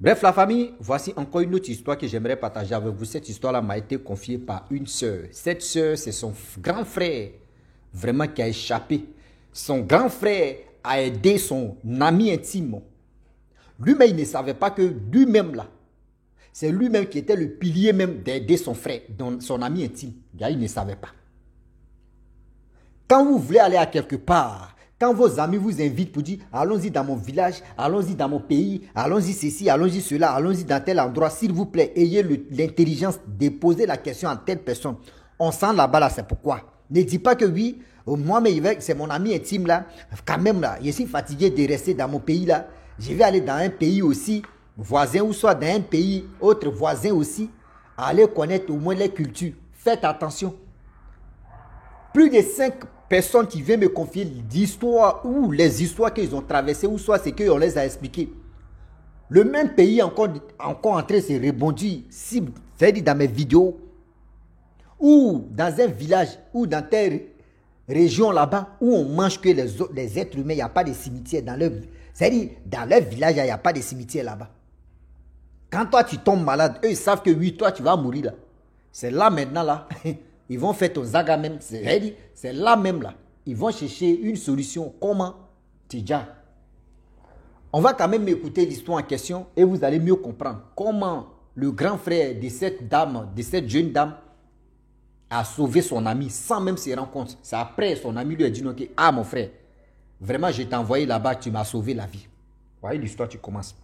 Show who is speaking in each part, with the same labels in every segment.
Speaker 1: Bref, la famille, voici encore une autre histoire que j'aimerais partager avec vous. Cette histoire-là m'a été confiée par une sœur. Cette sœur, c'est son grand frère, vraiment qui a échappé. Son grand frère a aidé son ami intime. Lui-même, il ne savait pas que lui-même là, c'est lui-même qui était le pilier même d'aider son frère, son ami intime. Il ne savait pas. Quand vous voulez aller à quelque part, quand vos amis vous invitent pour dire allons-y dans mon village, allons-y dans mon pays, allons-y ceci, allons-y cela, allons-y dans tel endroit, s'il vous plaît, ayez l'intelligence de poser la question à telle personne. On sent là-bas là, c'est pourquoi. Ne dis pas que oui, moi mais c'est mon ami intime là, quand même là, je suis fatigué de rester dans mon pays là, je vais aller dans un pays aussi, voisin ou soit dans un pays autre voisin aussi, aller connaître au moins les cultures. Faites attention. Plus de 5 personnes qui viennent me confier l'histoire ou les histoires qu'ils ont traversées ou soit ce qu'on les a expliquées. Le même pays encore en train de se rebondir, si vous dit dans mes vidéos, ou dans un village, ou dans telle région là-bas, où on mange que les êtres humains, il n'y a pas de cimetière dans leur... C'est-à-dire, dans leur village, il n'y a pas de cimetière là-bas. Quand toi, tu tombes malade, eux, ils savent que oui, toi, tu vas mourir là. C'est là maintenant, là. Ils vont faire ton zaga même. C'est là même là. Ils vont chercher une solution. Comment? Tidja. On va quand même écouter l'histoire en question et vous allez mieux comprendre comment le grand frère de cette dame, de cette jeune dame, a sauvé son ami sans même se rendre compte. C'est après son ami lui a dit non, que, ah mon frère, vraiment je t'ai envoyé là-bas, tu m'as sauvé la vie. Vous voyez l'histoire, tu commences.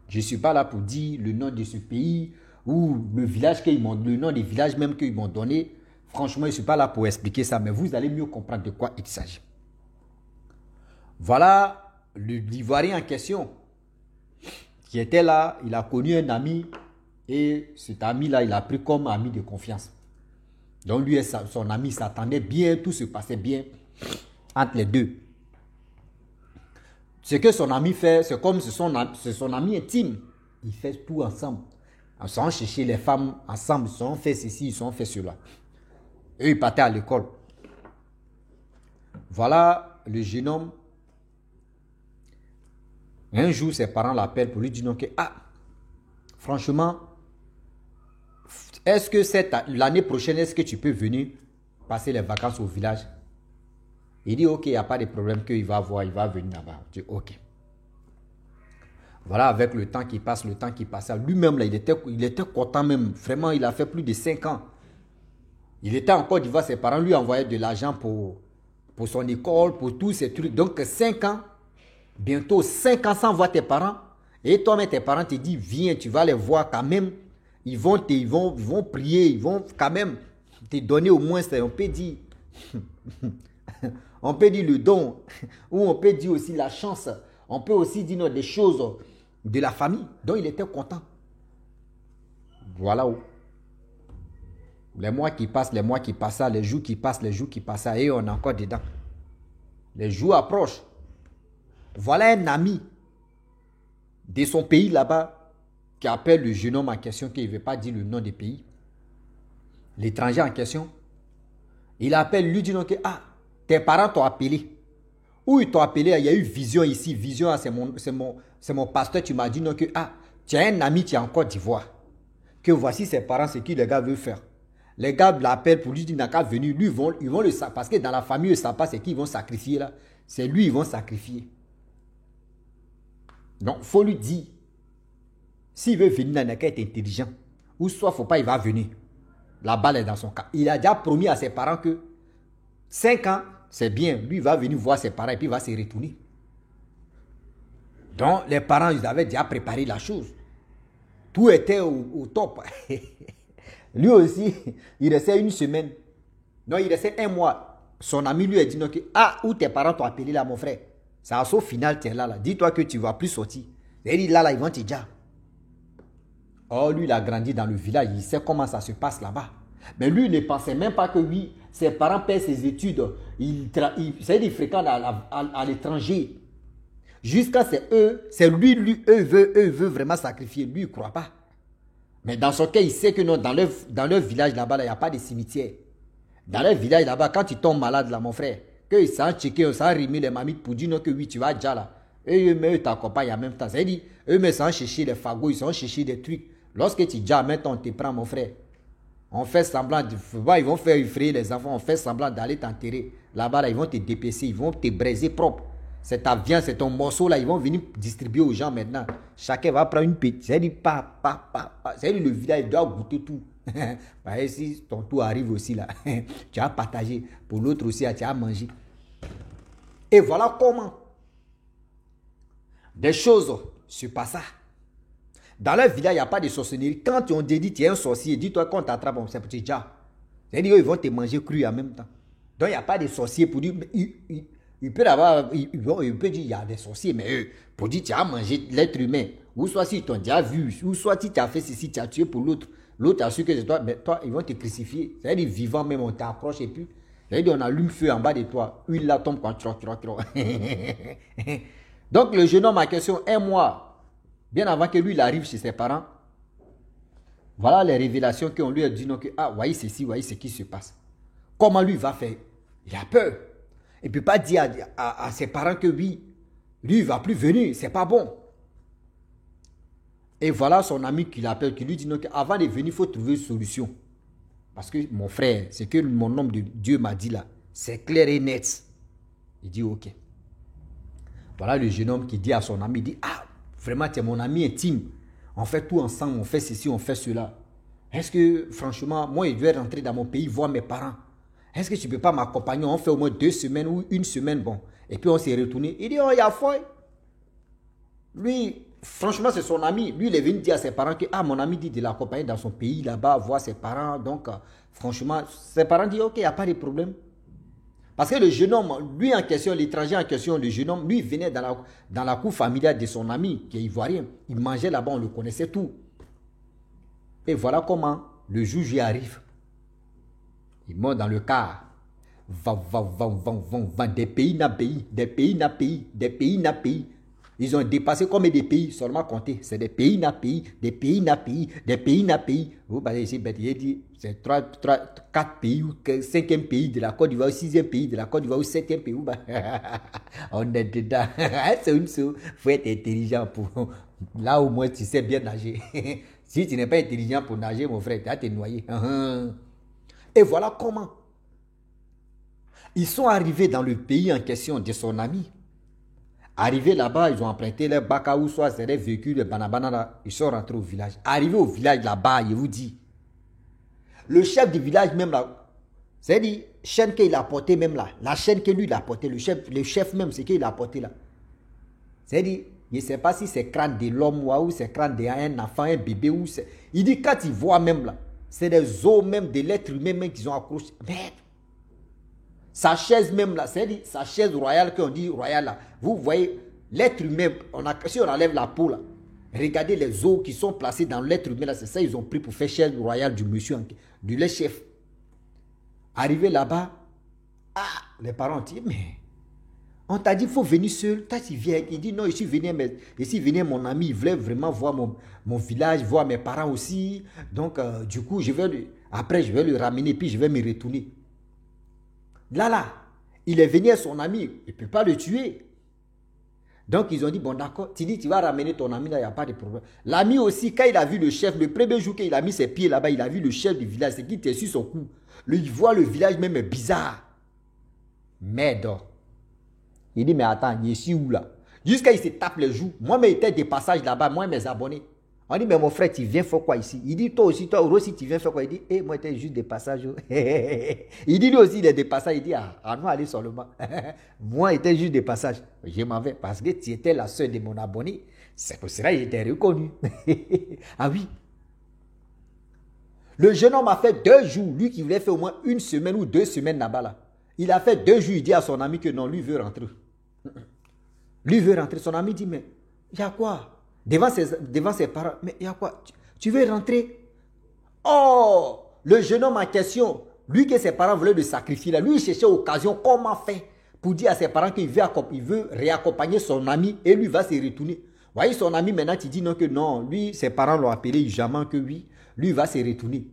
Speaker 1: Je ne suis pas là pour dire le nom de ce pays ou le village qu'ils m'ont, le nom des villages même qu'ils m'ont donné. Franchement, je ne suis pas là pour expliquer ça, mais vous allez mieux comprendre de quoi il s'agit. Voilà l'Ivoirien en question qui était là. Il a connu un ami et cet ami-là, il l'a pris comme ami de confiance. Donc lui et son ami s'attendaient bien, tout se passait bien entre les deux. Ce que son ami fait, c'est comme c'est son ami intime. Ils font tout ensemble. Ils sont chercher les femmes ensemble, ils ont fait ceci, ils ont fait cela. Eux, ils partaient à l'école. Voilà le jeune homme. Un jour, ses parents l'appellent pour lui dire non, que, ah, franchement, est-ce que l'année prochaine, est-ce que tu peux venir passer les vacances au village? Il dit, ok, il n'y a pas de problème qu'il va voir, il va venir là-bas. Je dis, ok. Voilà, avec le temps qui passe, lui-même, là, il était content même. Vraiment, il a fait plus de 5 ans. Il était en Côte d'Ivoire, ses parents lui envoyaient de l'argent pour son école, pour tous ces trucs. Donc 5 ans, bientôt 5 ans sans voir tes parents. Et toi-même, tes parents te disent, viens, tu vas les voir quand même. Ils vont prier, ils vont quand même te donner au moins, on peut dire, on peut dire le don, ou on peut dire aussi la chance. On peut aussi dire des choses de la famille. Donc il était content. Voilà où. Les mois qui passent, les jours qui passent, et on est encore dedans. Les jours approchent. Voilà un ami de son pays là-bas qui appelle le jeune homme en question, qui ne veut pas dire le nom du pays. L'étranger en question. Il appelle, lui dit donc, ah, tes parents t'ont appelé. Où ils t'ont appelé, il y a eu vision ici. Vision, c'est mon pasteur, tu m'as dit donc, ah, tu as un ami qui est en Côte d'Ivoire. Que voici ses parents, ce que les gars veulent faire. Les gars l'appellent pour lui dire, n'a qu'à venir. Lui, ils vont le sacrifier. Parce que dans la famille, ils ne savent pas c'est qui ils vont sacrifier là. C'est lui, ils vont sacrifier. Donc, il faut lui dire, s'il veut venir, il n'a qu'à être intelligent. Ou soit, il ne faut pas, il va venir. La balle est dans son cas. Il a déjà promis à ses parents que 5 ans, c'est bien. Lui, il va venir voir ses parents et puis il va se retourner. Donc, les parents, ils avaient déjà préparé la chose. Tout était au top. Lui aussi, il restait une semaine. Non, il restait 1 mois. Son ami lui a dit, donc, ah, où tes parents t'ont appelé là, mon frère? C'est à ce final, tu es là. Dis-toi que tu ne vas plus sortir. Il dit, là, ils vont te dire. Oh, lui, il a grandi dans le village. Il sait comment ça se passe là-bas. Mais lui, il ne pensait même pas que oui, ses parents paient ses études. Il fréquente à l'étranger. Jusqu'à c'est lui, eux veulent vraiment sacrifier. Lui, il ne croit pas. Mais dans son cas, il sait que non, dans leur village là-bas, il n'y a pas de cimetière. Dans leur village là-bas, quand tu tombes malade là, mon frère, qu'ils s'en checker, ça rimer les mamites pour dire non, que oui, tu vas déjà là. Et eux, t'accompagnent en même temps. C'est-à-dire, eux, ils sont chercher des fagots, ils sont chercher des trucs. Lorsque tu dis, maintenant, on te prend, mon frère. On fait semblant, ils vont faire effrayer les enfants, on fait semblant d'aller t'enterrer. Là-bas, là, ils vont te dépecer, ils vont te braiser propre. C'est ta viande, c'est ton morceau là, ils vont venir distribuer aux gens maintenant. Chacun va prendre une petite. C'est-à-dire, c'est-à-dire, le village doit goûter tout. Si ton tour arrive aussi là, tu as partagé. Pour l'autre aussi, tu as mangé. Et voilà comment des choses se passent. Dans leur village, il n'y a pas de sorcellerie. Quand on te dit tu es un sorcier, dis-toi qu'on t'attrape, c'est petit déjà. C'est-à-dire qu'ils vont te manger cru en même temps. Donc il n'y a pas de sorcier pour dire. Il peut avoir, il peut dire il y a des sorciers, mais eux, pour dire tu as mangé l'être humain, ou soit si tu as déjà vu, ou soit si tu as fait ceci, tu as tué pour l'autre. L'autre a su que c'est toi, mais toi, ils vont te crucifier. C'est-à-dire vivant même, on t'accroche et puis, c'est-à-dire on allume feu en bas de toi. Huile là tombe quand tu. Donc le jeune homme en question, un mois, bien avant que lui il arrive chez ses parents, voilà les révélations qu'on lui a dit, donc, voyez ceci, voyez ce qui se passe. Comment lui va faire? Il a peur. Il ne peut pas dire à ses parents que oui, lui il ne va plus venir, c'est pas bon. Et voilà son ami qui l'appelle, qui lui dit, donc, avant de venir, il faut trouver une solution. Parce que mon frère, ce que mon homme de Dieu m'a dit là, c'est clair et net. Il dit, ok. Voilà le jeune homme qui dit à son ami, il dit, vraiment, tu es mon ami intime. On fait tout ensemble, on fait ceci, on fait cela. Est-ce que, franchement, moi, je vais rentrer dans mon pays, voir mes parents. Est-ce que tu ne peux pas m'accompagner? On fait au moins 2 semaines ou 1 semaine, bon. Et puis, on s'est retourné. Il dit, oh, il y a foi. Lui, franchement, c'est son ami. Lui, il est venu dire à ses parents que, mon ami dit de l'accompagner dans son pays, là-bas, voir ses parents. Donc, franchement, ses parents disent, ok, il n'y a pas de problème. Parce que le jeune homme, lui en question, l'étranger en question, le jeune homme, lui venait dans la cour familiale de son ami, qui est ivoirien. Il mangeait là-bas, on le connaissait tout. Et voilà comment le juge y arrive. Il monte dans le car. Des pays n'a pays, des pays n'a pays, des pays n'a pays. Ils ont dépassé combien de pays, seulement compter. C'est des pays n'a pays, des pays n'a pays, des pays n'a pays. Vous voyez ici, il dit, c'est 4 pays, ou 5e pays de la Côte d'Ivoire, 6e pays de la Côte d'Ivoire, ou 7e pays. On est dedans. C'est une chose, il faut être intelligent pour... Là au moins, tu sais bien nager. Si tu n'es pas intelligent pour nager, mon frère, tu vas te noyer. Et voilà comment ils sont arrivés dans le pays en question de son ami. Arrivés là-bas, ils ont emprunté les baka ou soit c'est des véhicules de banana. Ils sont rentrés au village. Arrivés au village là-bas, je vous dis, le chef du village même là, c'est-à-dire, chaîne qu'il a portée même là, la chaîne que lui il a portée, le chef même, c'est qu'il a porté là. C'est-à-dire, je ne sais pas si c'est crâne de l'homme ou c'est crâne d'un enfant, un bébé ou c'est... Il dit, quand il voit même là, c'est des os même de l'être humain même qu'ils ont accroché. Merde. Sa chaise même là, c'est-à-dire sa chaise royale qu'on dit royale là. Vous voyez, l'être humain, si on enlève la peau là, regardez les os qui sont placés dans l'être humain là, c'est ça ils ont pris pour faire chaise royale du monsieur, du leur chef. Arrivé là-bas, les parents ont dit, mais on t'a dit qu'il faut venir seul. Toi, tu viens. Il dit non, je suis venu, mon ami, il voulait vraiment voir mon village, voir mes parents aussi. Donc, du coup, après, je vais le ramener, puis je vais me retourner. Là, il est venu à son ami, il ne peut pas le tuer. Donc, ils ont dit, bon, d'accord, tu dis, tu vas ramener ton ami, là, il n'y a pas de problème. L'ami aussi, quand il a vu le chef, le premier jour qu'il a mis ses pieds là-bas, il a vu le chef du village, c'est qui était sur son cou. Il voit le village même bizarre. Merde. Il dit, mais attends, je suis où là? Jusqu'à il se tape les joues. Moi, j'étais de passage là-bas, moi, mes abonnés. On dit, mais mon frère, tu viens faire quoi ici? Il dit, toi aussi, toi aussi, tu viens faire quoi? Il dit, moi, j'étais juste de passage. Il dit, lui aussi, il est de passage. Il dit, nous, allez seulement. Moi, j'étais juste de passage. Je m'en vais parce que tu étais la soeur de mon abonné. C'est pour cela que j'étais reconnu. Ah oui. Le jeune homme a fait 2 jours. Lui qui voulait faire au moins 1 semaine ou 2 semaines là-bas. Là. Il a fait 2 jours. Il dit à son ami que non, lui veut rentrer. Lui veut rentrer. Son ami dit, mais il y a quoi? Devant ses parents, mais il y a quoi? Tu veux rentrer? Oh! Le jeune homme en question, lui que ses parents voulaient le sacrifier, là, lui il cherchait occasion, comment faire pour dire à ses parents qu'il veut réaccompagner son ami et lui va se retourner. Vous voyez son ami maintenant qui dit non que non, lui ses parents l'ont appelé jamais que oui, lui va se retourner.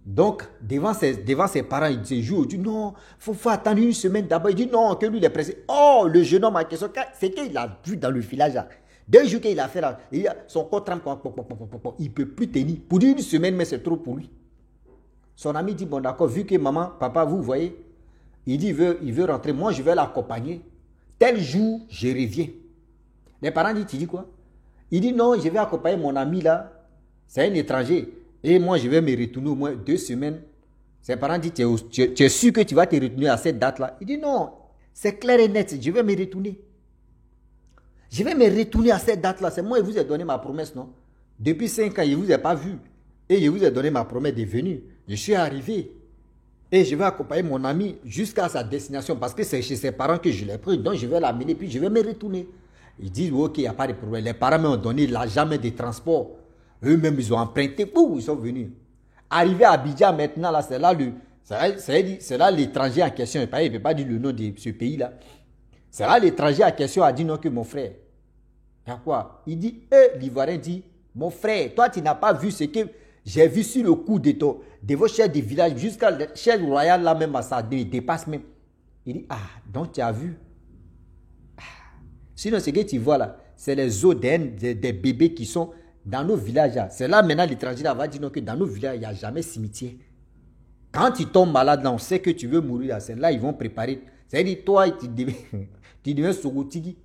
Speaker 1: Donc, devant ses parents, il se joue. Il dit non, il faut attendre une semaine d'abord. Il dit non, que lui, il est pressé. Oh, le jeune homme en question, c'est qu'il a vu dans le village là. 2 jours qu'il a fait là, son corps trempe. Il ne peut plus tenir. Pour dire une semaine, mais c'est trop pour lui. Son ami dit bon, d'accord, vu que maman, papa, vous voyez, il dit il veut rentrer. Moi, je vais l'accompagner. Tel jour, je reviens. Les parents disent tu dis quoi? Il dit non, je vais accompagner mon ami là. C'est un étranger. Et moi, je vais me retourner au moins 2 semaines. Ses parents disent, tu es sûr que tu vas te retourner à cette date-là? Il dit, non, c'est clair et net, je vais me retourner. Je vais me retourner à cette date-là. C'est moi qui vous ai donné ma promesse, non? Depuis 5 ans, je ne vous ai pas vu. Et je vous ai donné ma promesse de venir. Je suis arrivé. Et je vais accompagner mon ami jusqu'à sa destination. Parce que c'est chez ses parents que je l'ai pris. Donc, je vais l'amener, puis je vais me retourner. Ils disent, ok, il n'y a pas de problème. Les parents m'ont donné l'argent de transport. Eux-mêmes, ils ont emprunté, boum, ils sont venus. Arrivé à Abidjan maintenant, là, c'est là l'étranger en question. Il ne peut pas dire le nom de ce pays-là. C'est là l'étranger en question a dit non que mon frère. Il y a quoi? Il dit, l'Ivoirien dit, mon frère, toi, tu n'as pas vu ce que j'ai vu sur le coup de vos chefs de village, jusqu'à la chef royale là même, ça dépasse même. Il dit, donc tu as vu. Sinon, ce que tu vois là, c'est les os des bébés qui sont dans nos villages. C'est là maintenant l'étranger va dire non, que dans nos villages, il n'y a jamais cimetière. Quand tu tombes malade, là, on sait que tu veux mourir. C'est là ils vont préparer. C'est-à-dire, toi, tu deviens Sogotigi.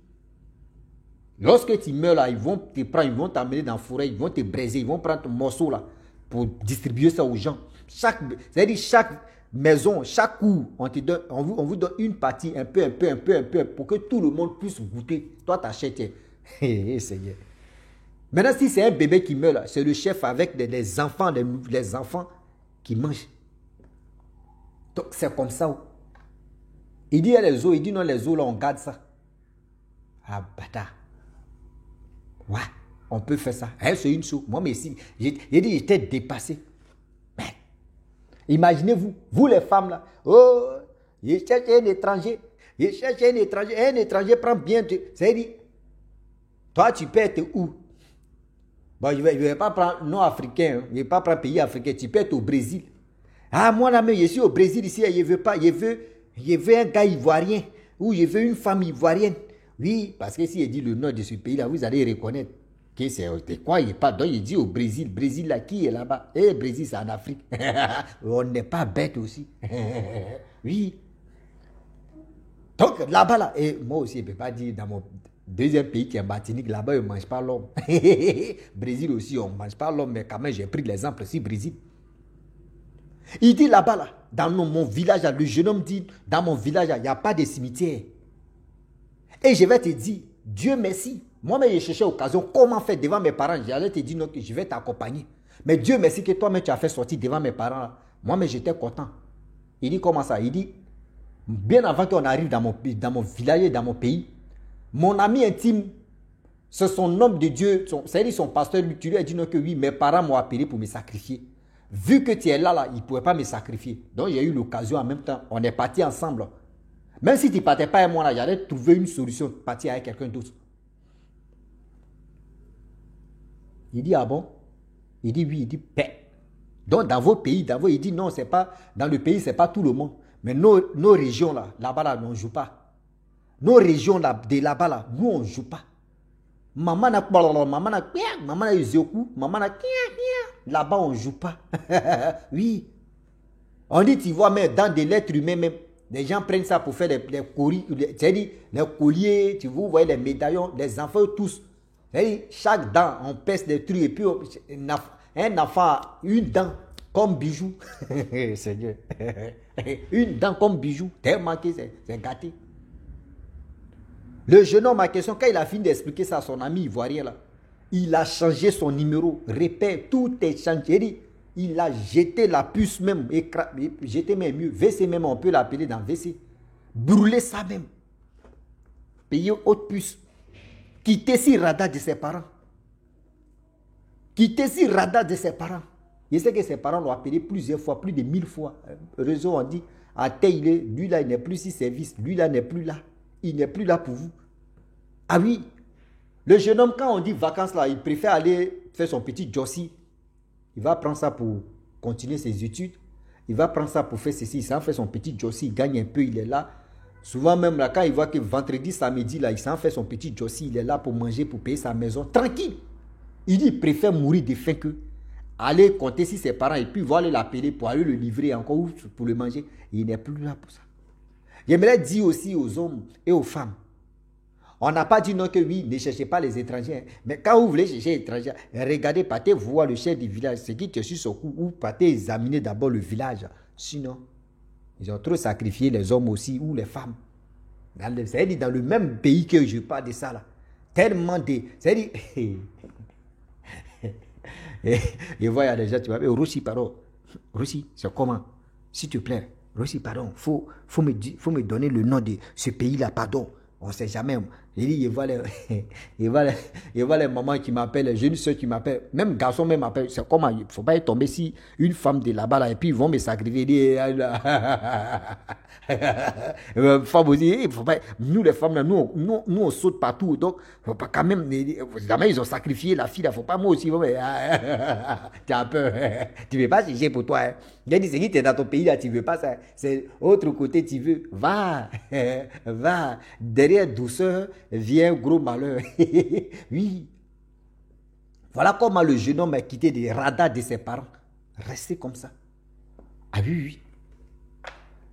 Speaker 1: Lorsque tu meurs là, ils vont te prendre, ils vont t'amener dans la forêt, ils vont te braiser, ils vont prendre ton morceau là pour distribuer ça aux gens. C'est-à-dire, chaque maison, chaque coup, on vous donne une partie, un peu, pour que tout le monde puisse goûter. Toi, t'achètes. Seigneur. Maintenant, si c'est un bébé qui meurt, c'est le chef avec les enfants, les enfants qui mangent. Donc, c'est comme ça. Il dit, il y a les os, il dit non, les os, là, on garde ça. Ah, bâtard. Ouais, on peut faire ça. C'est une chose. Moi, mais si, j'ai dit, j'étais dépassé. Ben, imaginez-vous, vous les femmes, là, oh, je cherche un étranger. Un étranger prend bien. C'est-à-dire, toi, tu peux être où? Bon, je ne vais pas prendre non-africain, je ne vais pas prendre pays africain, tu peux être au Brésil. Ah, moi là même, je suis au Brésil ici, je veux pas, je veux un gars ivoirien, ou je veux une femme ivoirienne. Oui, parce que si je dis le nom de ce pays-là, vous allez reconnaître que c'est quoi, il n'est pas. Donc il dit au Brésil, Brésil là, qui est là-bas? Brésil c'est en Afrique. On n'est pas bête aussi. Oui. Donc là-bas là, et moi aussi, je ne peux pas dire dans mon deuxième pays qui est Martinique, là-bas, ils ne mangent pas l'homme. Brésil aussi, on ne mange pas l'homme, mais quand même, j'ai pris l'exemple ici, Brésil. Il dit là-bas, là, dans mon village, le jeune homme dit, dans mon village, il n'y a pas de cimetière. Et je vais te dire, Dieu merci. Moi-même, j'ai cherché l'occasion, comment faire devant mes parents. J'allais te dire, non, que je vais t'accompagner. Mais Dieu merci que toi-même, tu as fait sortir devant mes parents. Moi-même, j'étais content. Il dit, comment ça? Il dit, bien avant qu'on arrive dans mon village et dans mon pays, mon ami intime, c'est son homme de Dieu, c'est-à-dire son pasteur, tu lui as dit non que oui, mes parents m'ont appelé pour me sacrifier. Vu que tu es là, il ne pouvait pas me sacrifier. Donc j'ai eu l'occasion en même temps, on est partis ensemble. Même si tu ne partais pas avec moi, j'allais trouver une solution, partir avec quelqu'un d'autre. Il dit, ah bon? Il dit oui, il dit, paix. Donc dans vos pays, il dit non, c'est pas, dans le pays, ce n'est pas tout le monde. Mais nos régions là-bas, on ne joue pas. Nos régions là, de là-bas, là, nous, on ne joue pas. Maman n'a Yoku, maman n'a là-bas, on ne joue pas. Oui. On dit, tu vois, mais dans des lettres humaines, même, les gens prennent ça pour faire les colliers, tu vois, vous voyez les médaillons, les enfants tous. C'est-à-dire, chaque dent, on pèse des trucs et puis un enfant, une dent comme bijou. Seigneur. Une dent comme bijou, tellement que c'est gâté. Le jeune homme en question, quand il a fini d'expliquer ça à son ami ivoirien, là, il a changé son numéro. Répète, tout est changé. Il a jeté la puce même, jeté même mieux. WC même, on peut l'appeler dans WC. Brûler ça même. Payer haute puce. Quitter si radar de ses parents. Quitter si radar de ses parents. Je sais que ses parents l'ont appelé plusieurs fois, plus de 1000 fois. Heureusement, on dit, à tel lui là, il n'est plus si service. Lui là n'est plus là. Il n'est plus là pour vous. Ah oui, le jeune homme, quand on dit vacances là, il préfère aller faire son petit jossi. Il va prendre ça pour continuer ses études. Il va prendre ça pour faire ceci. Il s'en fait son petit jossi. Il gagne un peu, il est là. Souvent même là, quand il voit que vendredi, samedi, là, il s'en fait son petit jossi. Il est là pour manger, pour payer sa maison. Tranquille. Il dit, il préfère mourir de faim que aller compter sur ses parents et puis voir l'appeler pour aller le livrer encore ou pour le manger. Il n'est plus là pour ça. J'aimerais dire aussi aux hommes et aux femmes, on n'a pas dit non que oui, ne cherchez pas les étrangers. Mais quand vous voulez chercher les étrangers, regardez, partez voir le chef du village, ce qui te suit sur coup, ou partez examiner d'abord le village. Sinon, ils ont trop sacrifié les hommes aussi, ou les femmes. C'est-à-dire dans le même pays que je parle de ça là. Tellement de... C'est-à-dire... Et voilà, il y a des gens qui m'appellent Rossi, pardon. Rossi, c'est comment? S'il te plaît, Rossi, pardon. Faut me donner le nom de ce pays-là, pardon. On ne sait jamais. Il dit, il voit les mamans qui m'appellent, les jeunes soeurs qui m'appellent, même garçons même m'appellent. C'est comment? Il ne faut pas tomber si une femme de là-bas, là, et puis ils vont me sacrifier. Femme aussi, il faut pas, nous les femmes, là, nous on saute partout. Donc, faut pas quand même, jamais ils ont sacrifié la fille, il ne faut pas moi aussi. Tu as peur. Tu ne veux pas chercher pour toi. Hein. J'ai dit, c'est qui tu es dans ton pays, là, tu ne veux pas ça. C'est autre côté, tu veux. Va. Va. Derrière douceur vient gros malheur. Oui. Voilà comment le jeune homme a quitté les radars de ses parents. Restez comme ça. Ah oui, oui.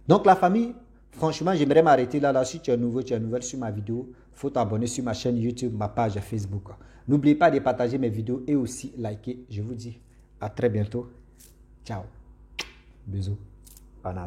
Speaker 1: Donc la famille, franchement, j'aimerais m'arrêter là. Si tu es nouveau, tu es nouvelle sur ma vidéo, il faut t'abonner sur ma chaîne YouTube, ma page Facebook. N'oubliez pas de partager mes vidéos et aussi liker. Je vous dis à très bientôt. Ciao. Bisous. Bonne